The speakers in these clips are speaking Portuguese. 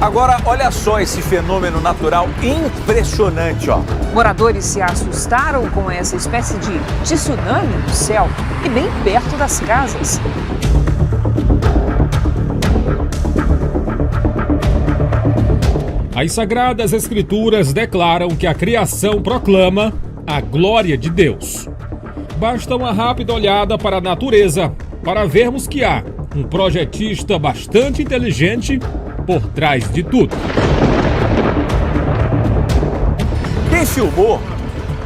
Agora, olha só esse fenômeno natural impressionante, ó. Moradores se assustaram com essa espécie de tsunami no céu e bem perto das casas. As Sagradas Escrituras declaram que a criação proclama a glória de Deus. Basta uma rápida olhada para a natureza para vermos que há um projetista bastante inteligente por trás de tudo. Quem filmou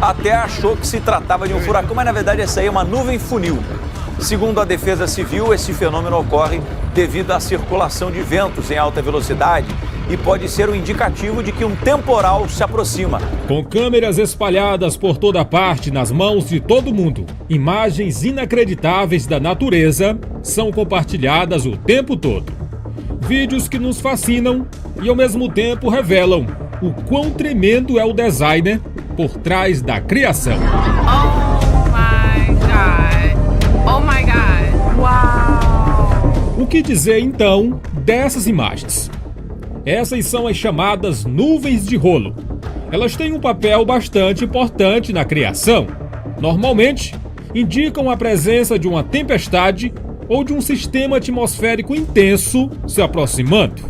até achou que se tratava de um furacão, mas na verdade essa aí é uma nuvem funil. Segundo a Defesa Civil, esse fenômeno ocorre devido à circulação de ventos em alta velocidade e pode ser um indicativo de que um temporal se aproxima. Com câmeras espalhadas por toda parte nas mãos de todo mundo, imagens inacreditáveis da natureza são compartilhadas o tempo todo. Vídeos que nos fascinam e ao mesmo tempo revelam o quão tremendo é o designer por trás da criação. Oh my God! Oh my God! Uau! O que dizer então dessas imagens? Essas são as chamadas nuvens de rolo. Elas têm um papel bastante importante na criação. Normalmente, indicam a presença de uma tempestade ou de um sistema atmosférico intenso se aproximando.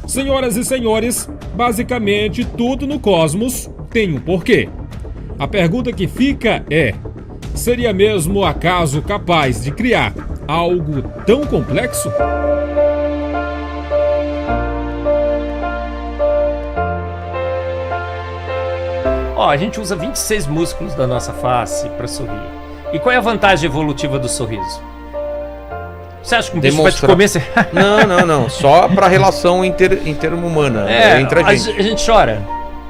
Senhoras e senhores, basicamente tudo no cosmos tem um porquê. A pergunta que fica é: seria mesmo acaso capaz de criar algo tão complexo? A gente usa 26 músculos da nossa face para sorrir. E qual é a vantagem evolutiva do sorriso? Você acha que um bicho vai te comer? Não. Só pra relação interhumana. Entre a gente. A gente chora.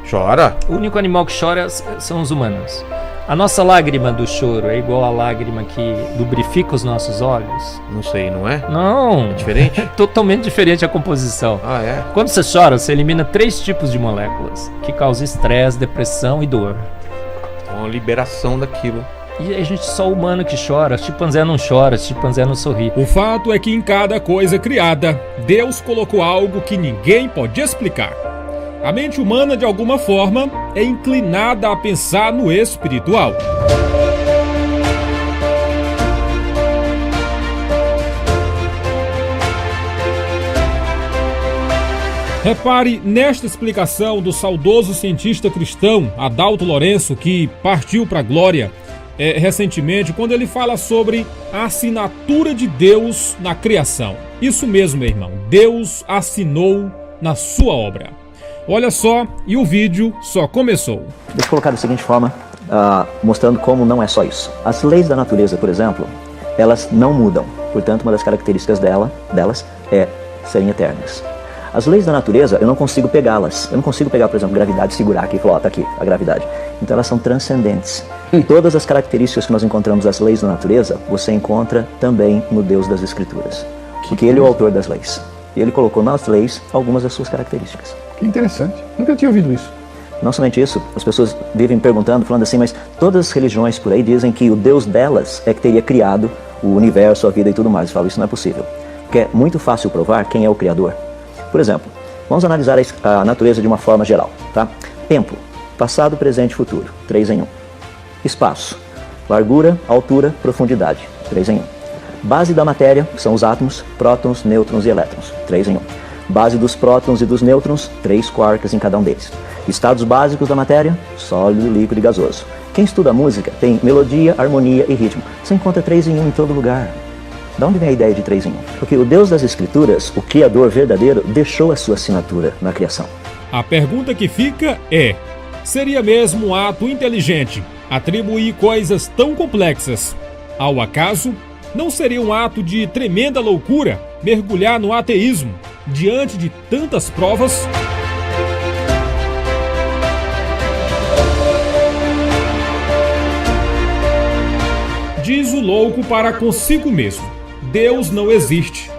Chora? O único animal que chora são os humanos. A nossa lágrima do choro é igual à lágrima que lubrifica os nossos olhos? Não sei, não é? Não. É diferente? É totalmente diferente a composição. Ah, é? Quando você chora, você elimina 3 tipos de moléculas que causam estresse, depressão e dor. Uma liberação daquilo. E a gente só humano que chora, chimpanzé não chora, chimpanzé não sorri. O fato é que em cada coisa criada, Deus colocou algo que ninguém pode explicar. A mente humana, de alguma forma, é inclinada a pensar no espiritual. Repare nesta explicação do saudoso cientista cristão Adalto Lourenço, que partiu para a glória recentemente, quando ele fala sobre a assinatura de Deus na criação. Isso mesmo, meu irmão. Deus assinou na sua obra. Olha só, e o vídeo só começou. Deixa eu colocar da seguinte forma, mostrando como não é só isso. As leis da natureza, por exemplo, elas não mudam. Portanto, uma das características delas é serem eternas. As leis da natureza, eu não consigo pegá-las. Eu não consigo pegar, por exemplo, gravidade e segurar aqui e falar, ó, tá aqui a gravidade. Então elas são transcendentes. Todas as características que nós encontramos das leis da natureza, você encontra também no Deus das Escrituras. Porque Ele é o autor das leis. E Ele colocou nas leis algumas das suas características. Que interessante. Nunca tinha ouvido isso. Não somente isso, as pessoas vivem perguntando, falando assim, mas todas as religiões por aí dizem que o Deus delas é que teria criado o universo, a vida e tudo mais. Eu falo, isso não é possível. Porque é muito fácil provar quem é o Criador. Por exemplo, vamos analisar a natureza de uma forma geral, tá? Tempo, passado, presente e futuro, 3 em 1. Espaço, largura, altura, profundidade, 3 em 1. Base da matéria, que são os átomos, prótons, nêutrons e elétrons, 3 em 1. Base dos prótons e dos nêutrons, 3 quarks em cada um deles. Estados básicos da matéria, sólido, líquido e gasoso. Quem estuda música tem melodia, harmonia e ritmo. Você encontra 3 em 1 em todo lugar. De onde vem a ideia de 3 em 1? Porque o Deus das Escrituras, o Criador verdadeiro, deixou a sua assinatura na criação. A pergunta que fica é: seria mesmo um ato inteligente atribuir coisas tão complexas ao acaso? Não seria um ato de tremenda loucura mergulhar no ateísmo diante de tantas provas? Diz o louco para consigo mesmo: Deus não existe.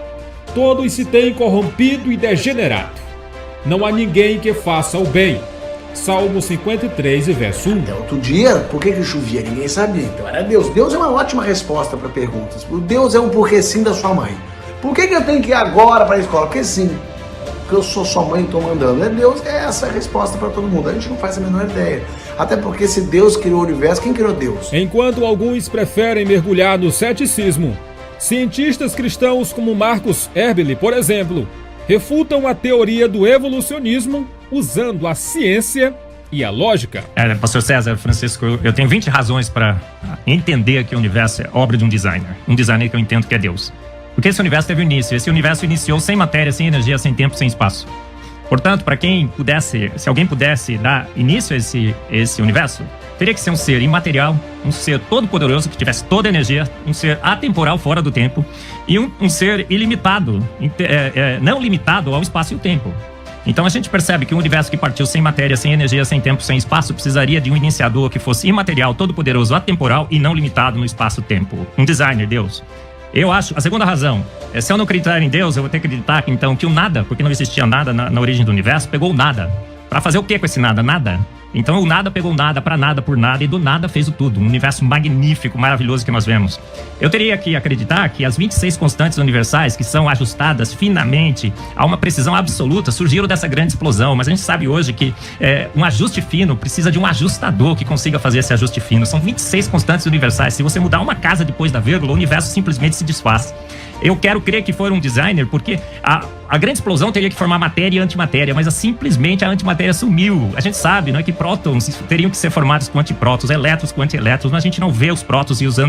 Todos se têm corrompido e degenerado. Não há ninguém que faça o bem. Salmo 53, verso 1. Até outro dia, por que chovia? Ninguém sabia. Então era Deus. Deus é uma ótima resposta para perguntas. O Deus é um porque sim da sua mãe. Por que eu tenho que ir agora para a escola? Porque sim. porque eu sou sua mãe e estou mandando. Deus é essa a resposta para todo mundo. A gente não faz a menor ideia. Até porque se Deus criou o universo, quem criou Deus? Enquanto alguns preferem mergulhar no ceticismo, cientistas cristãos como Marcus Erbeli, por exemplo, refutam a teoria do evolucionismo usando a ciência e a lógica. Pastor César, Francisco, eu tenho 20 razões para entender que o universo é obra de um designer que eu entendo que é Deus. Porque esse universo teve um início, esse universo iniciou sem matéria, sem energia, sem tempo, sem espaço. Portanto, para quem pudesse, se alguém pudesse dar início a esse universo, teria que ser um ser imaterial, um ser todo-poderoso que tivesse toda a energia, um ser atemporal fora do tempo e um ser ilimitado, não limitado ao espaço e o tempo. Então a gente percebe que um universo que partiu sem matéria, sem energia, sem tempo, sem espaço, precisaria de um iniciador que fosse imaterial, todo-poderoso, atemporal e não limitado no espaço-tempo. Um designer, Deus. Eu acho, a segunda razão, se eu não acreditar em Deus, eu vou ter que acreditar então que o nada, porque não existia nada na origem do universo, pegou o nada. Para fazer o que com esse nada? Nada. Então o nada pegou nada para nada por nada e do nada fez o tudo. Um universo magnífico, maravilhoso que nós vemos. Eu teria que acreditar que as 26 constantes universais, que são ajustadas finamente a uma precisão absoluta, surgiram dessa grande explosão. Mas a gente sabe hoje que um ajuste fino precisa de um ajustador que consiga fazer esse ajuste fino. São 26 constantes universais. Se você mudar uma casa depois da vírgula, o universo simplesmente se desfaz. Eu quero crer que foi um designer, porque a grande explosão teria que formar matéria e antimatéria, mas simplesmente a antimatéria sumiu. A gente sabe, não é, que prótons teriam que ser formados com antiprótons, elétrons com antielétrons, mas a gente não vê os prótons e os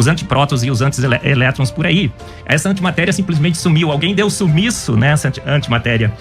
antiprótons e os antielétrons por aí. Essa antimatéria simplesmente sumiu. Alguém deu sumiço nessa antimatéria.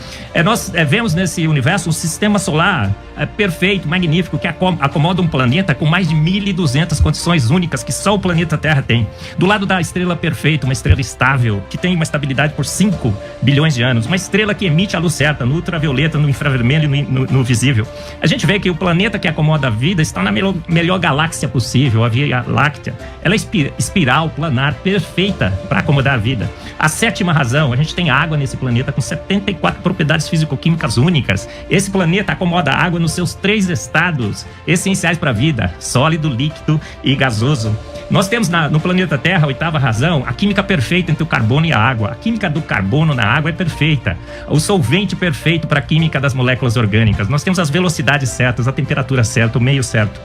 Nós vemos nesse universo um sistema solar perfeito, magnífico, que acomoda um planeta com mais de 1.200 condições únicas que só o planeta Terra tem. Do lado da estrela perfeita, uma estrela estável, que tem uma estabilidade por 5 bilhões de anos, uma estrela que emite a luz certa no ultravioleta, no infravermelho e no visível. A gente vê que o planeta que acomoda a vida está na melhor galáxia possível, a Via Láctea. Ela é espiral, planar, perfeita para acomodar a vida. A sétima razão, a gente tem água nesse planeta com 74 propriedades físico-químicas únicas. Esse planeta acomoda a água nos seus 3 estados essenciais para a vida: sólido, líquido e gasoso. Nós temos no planeta Terra, a 8ª razão, a química perfeita entre o carbono e a água. A química do carbono na água é perfeita. O solvente perfeito para a química das moléculas orgânicas. Nós temos as velocidades certas, a temperatura certa, o meio certo.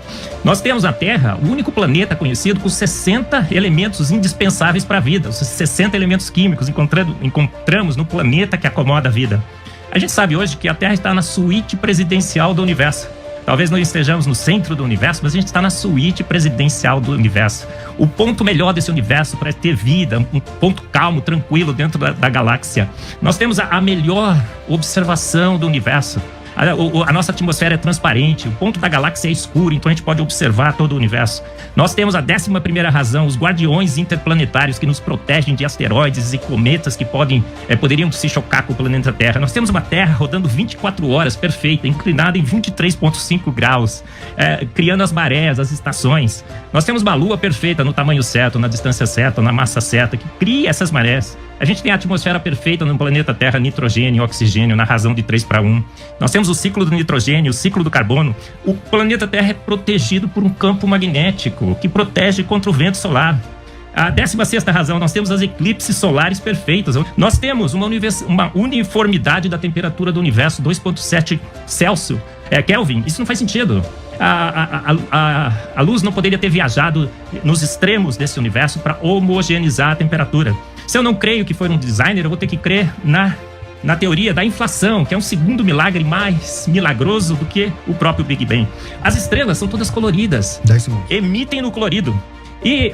Nós temos na Terra o único planeta conhecido com 60 elementos indispensáveis para a vida. Os 60 elementos químicos encontramos no planeta que acomoda a vida. A gente sabe hoje que a Terra está na suíte presidencial do universo. Talvez não estejamos no centro do universo, mas a gente está na suíte presidencial do universo. O ponto melhor desse universo para ter vida, um ponto calmo, tranquilo dentro da galáxia. Nós temos a melhor observação do universo. A nossa atmosfera é transparente, o ponto da galáxia é escuro, então a gente pode observar todo o universo. Nós temos a 11ª razão, os guardiões interplanetários que nos protegem de asteroides e cometas que poderiam se chocar com o planeta Terra. Nós temos uma Terra rodando 24 horas, perfeita, inclinada em 23,5 graus, criando as marés, as estações. Nós temos uma Lua perfeita no tamanho certo, na distância certa, na massa certa, que cria essas marés. A gente tem a atmosfera perfeita no planeta Terra, nitrogênio e oxigênio, na razão de 3:1. Nós temos o ciclo do nitrogênio, o ciclo do carbono. O planeta Terra é protegido por um campo magnético que protege contra o vento solar. A 16ª razão, nós temos as eclipses solares perfeitas. Nós temos uma uniformidade da temperatura do universo, 2,7 Celsius, Kelvin. Isso não faz sentido. A luz não poderia ter viajado nos extremos desse universo para homogeneizar a temperatura. Se eu não creio que foi um designer, eu vou ter que crer na teoria da inflação, que é um segundo milagre mais milagroso do que o próprio Big Bang. As estrelas são todas coloridas, emitem no colorido. E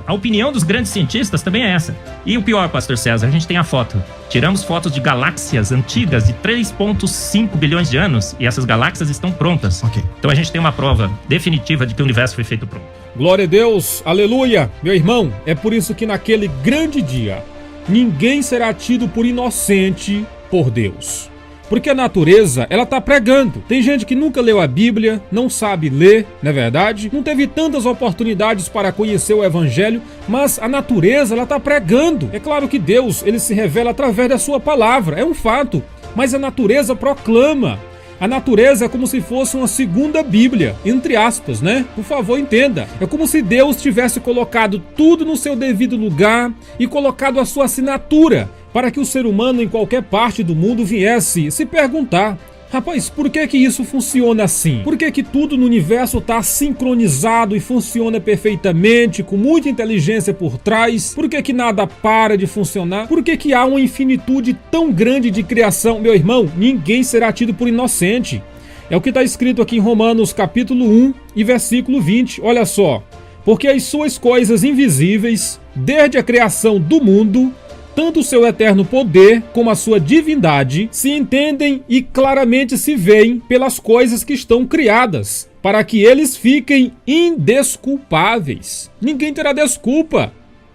a opinião dos grandes cientistas também é essa. E o pior, Pastor César, a gente tem a foto. Tiramos fotos de galáxias antigas de 3,5 bilhões de anos e essas galáxias estão prontas. Então a gente tem uma prova definitiva de que o universo foi feito pronto. Glória a Deus, aleluia, meu irmão. É por isso que naquele grande dia ninguém será tido por inocente por Deus. Porque a natureza, ela tá pregando. Tem gente que nunca leu a Bíblia, não sabe ler, não é verdade? Não teve tantas oportunidades para conhecer o Evangelho, mas a natureza, ela tá pregando. É claro que Deus, ele se revela através da sua palavra, é um fato. Mas a natureza proclama. A natureza é como se fosse uma segunda Bíblia, entre aspas, né? Por favor, entenda. É como se Deus tivesse colocado tudo no seu devido lugar e colocado a sua assinatura. para que o ser humano em qualquer parte do mundo viesse se perguntar: rapaz, por que que isso funciona assim? Por que que tudo no universo está sincronizado e funciona perfeitamente, com muita inteligência por trás? Por que que nada para de funcionar? Por que que há uma infinitude tão grande de criação? Meu irmão, ninguém será tido por inocente. É o que está escrito aqui em Romanos capítulo 1 e versículo 20. Olha só. Porque as suas coisas invisíveis, desde a criação do mundo, tanto o seu eterno poder como a sua divindade, se entendem e claramente se veem pelas coisas que estão criadas, para que eles fiquem indesculpáveis. Ninguém terá desculpa.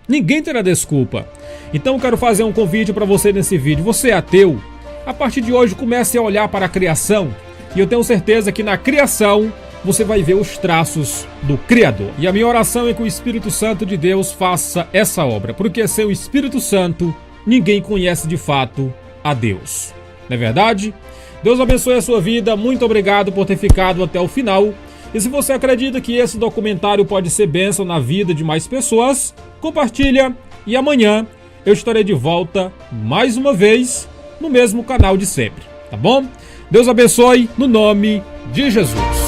Ninguém terá desculpa. Então eu quero fazer um convite para você nesse vídeo. Você é ateu? A partir de hoje comece a olhar para a criação. E eu tenho certeza que na criação você vai ver os traços do Criador. E a minha oração é que o Espírito Santo de Deus faça essa obra, porque sem o Espírito Santo, ninguém conhece de fato a Deus. Não é verdade? Deus abençoe a sua vida, muito obrigado por ter ficado até o final. E se você acredita que esse documentário pode ser bênção na vida de mais pessoas, compartilha e amanhã eu estarei de volta mais uma vez no mesmo canal de sempre, tá bom? Deus abençoe no nome de Jesus.